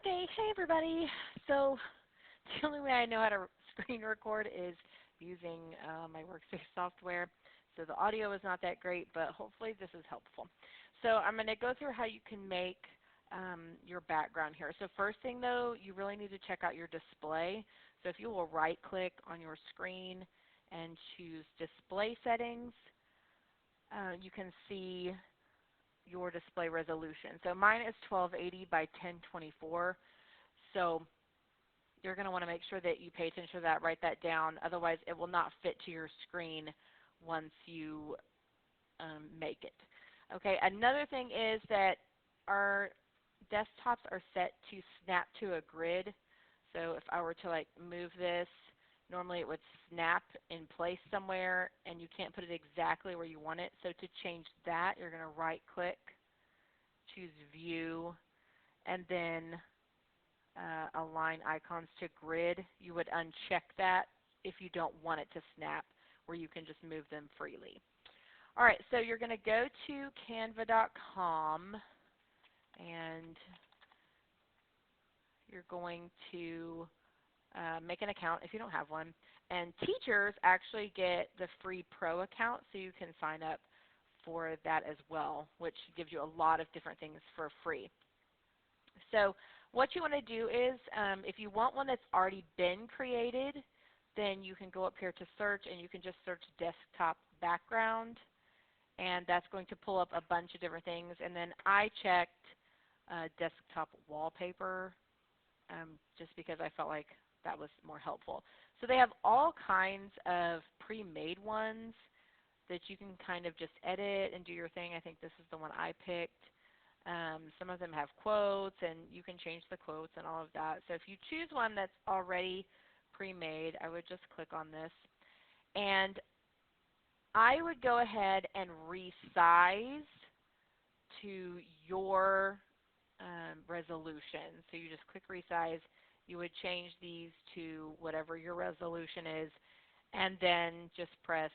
Okay, hey everybody. So the only way I know how to screen record is using my workspace software. So the audio is not that great, but hopefully this is helpful. So I'm going to go through how you can make your background here. So first thing though, you really need to check out your display. So if you will right click on your screen and choose display settings, you can see your display resolution. So mine is 1280 by 1024. So you're going to want to make sure that you pay attention to that, write that down. Otherwise, it will not fit to your screen once you make it. Okay, another thing is that our desktops are set to snap to a grid. So if I were to move this, normally it would snap in place somewhere and you can't put it exactly where you want it. So to change that, you're going to right click, choose view, and then align icons to grid. You would uncheck that if you don't want it to snap, where you can just move them freely. All right, so you're going to go to canva.com and you're going to make an account if you don't have one. And teachers actually get the free pro account, so you can sign up for that as well, which gives you a lot of different things for free. So what you want to do is, if you want one that's already been created, then you can go up here to search and you can just search desktop background, and that's going to pull up a bunch of different things. And then I checked desktop wallpaper just because I felt like that was more helpful. So they have all kinds of pre-made ones that you can kind of just edit and do your thing. I think this is the one I picked. Some of them have quotes, and you can change the quotes and all of that. So if you choose one that's already pre-made, I would just click on this. And I would go ahead and resize to your resolution. So you just click resize. You would change these to whatever your resolution is, and then just press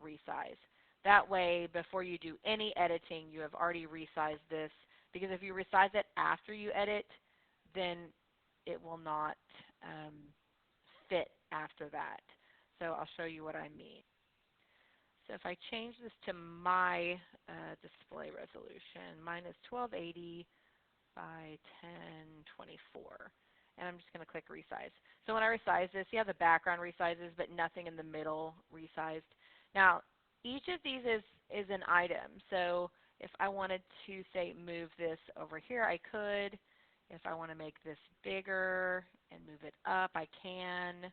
resize. That way, before you do any editing, you have already resized this, because if you resize it after you edit, then it will not fit after that. So I'll show you what I mean. So if I change this to my display resolution, mine is 1280 by 1024. And I'm just going to click resize. So when I resize this, yeah, the background resizes, but nothing in the middle resized. Now, each of these is an item. So if I wanted to, say, move this over here, I could. If I want to make this bigger and move it up, I can.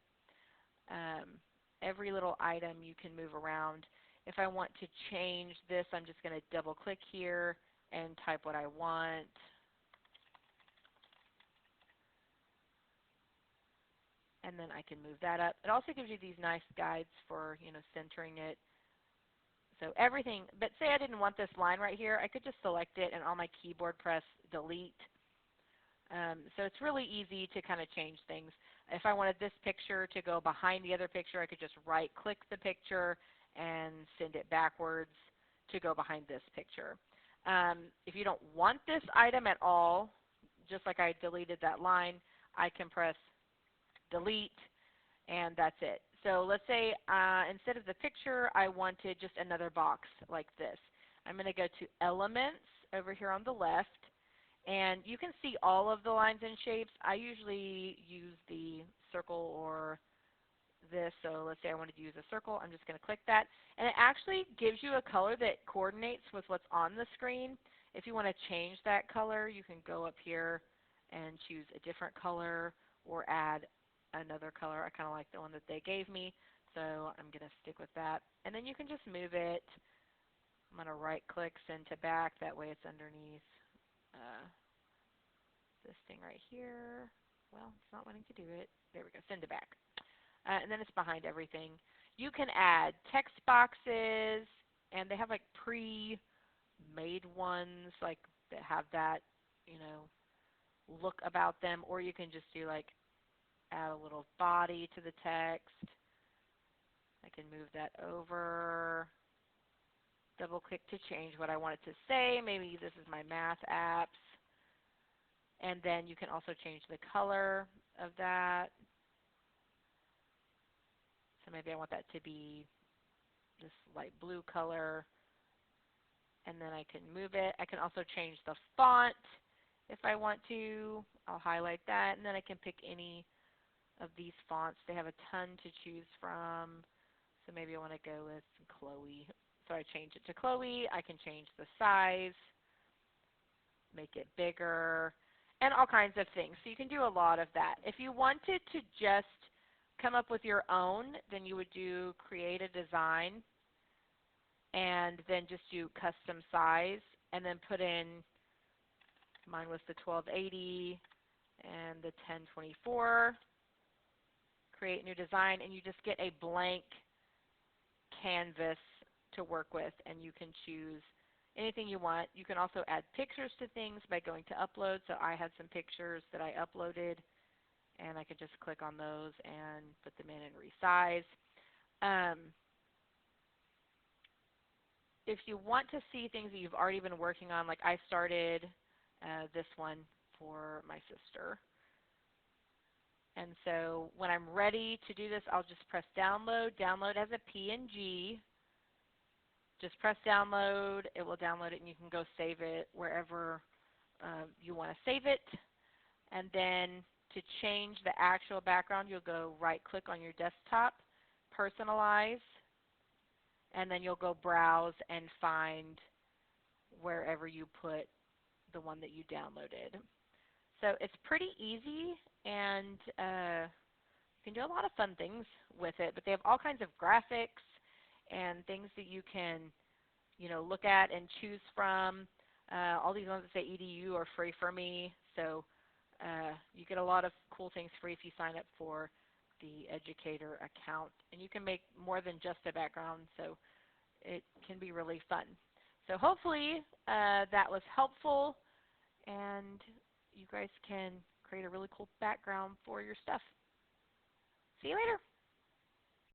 Every little item you can move around. If I want to change this, I'm just going to double click here and type what I want. And then I can move that up. It also gives you these nice guides for, centering it. So everything, but say I didn't want this line right here, I could just select it and on my keyboard press delete. So it's really easy to kind of change things. If I wanted this picture to go behind the other picture, I could just right click the picture and send it backwards to go behind this picture. If you don't want this item at all, just like I deleted that line, I can press delete, and that's it. So let's say instead of the picture, I wanted just another box like this. I'm going to go to Elements over here on the left, and you can see all of the lines and shapes. I usually use the circle or this. So let's say I wanted to use a circle. I'm just going to click that, and it actually gives you a color that coordinates with what's on the screen. If you want to change that color, you can go up here and choose a different color or add another color. I kind of like the one that they gave me, so I'm going to stick with that. And then you can just move it. I'm going to right click, send to back. That way it's underneath this thing right here. Well, it's not wanting to do it. There we go, send to back. And then it's behind everything. You can add text boxes, and they have like pre-made ones like that have that, look about them, or you can just do add a little body to the text. I can move that over, double click to change what I want it to say. Maybe this is my math apps. And then you can also change the color of that. So maybe I want that to be this light blue color, and then I can move it. I can also change the font if I want to. I'll highlight that, and then I can pick any of these fonts. They have a ton to choose from. So maybe I want to go with Chloe. So I change it to Chloe. I can change the size, make it bigger, and all kinds of things. So you can do a lot of that. If you wanted to just come up with your own, then you would do create a design and then just do custom size and then put in, mine was the 1280 and the 1024, create new design, and you just get a blank canvas to work with, and you can choose anything you want. You can also add pictures to things by going to upload. So I had some pictures that I uploaded, and I could just click on those and put them in and resize. If you want to see things that you've already been working on, like I started this one for my sister. And so when I'm ready to do this, I'll just press download. Download as a PNG. Just press download. It will download it, and you can go save it wherever you want to save it. And then to change the actual background, you'll go right-click on your desktop, personalize, and then you'll go browse and find wherever you put the one that you downloaded. So it's pretty easy, and you can do a lot of fun things with it. But they have all kinds of graphics and things that you can, look at and choose from. All these ones that say EDU are free for me, so you get a lot of cool things free if you sign up for the educator account. And you can make more than just a background, so it can be really fun. So hopefully that was helpful, and you guys can create a really cool background for your stuff. See you later.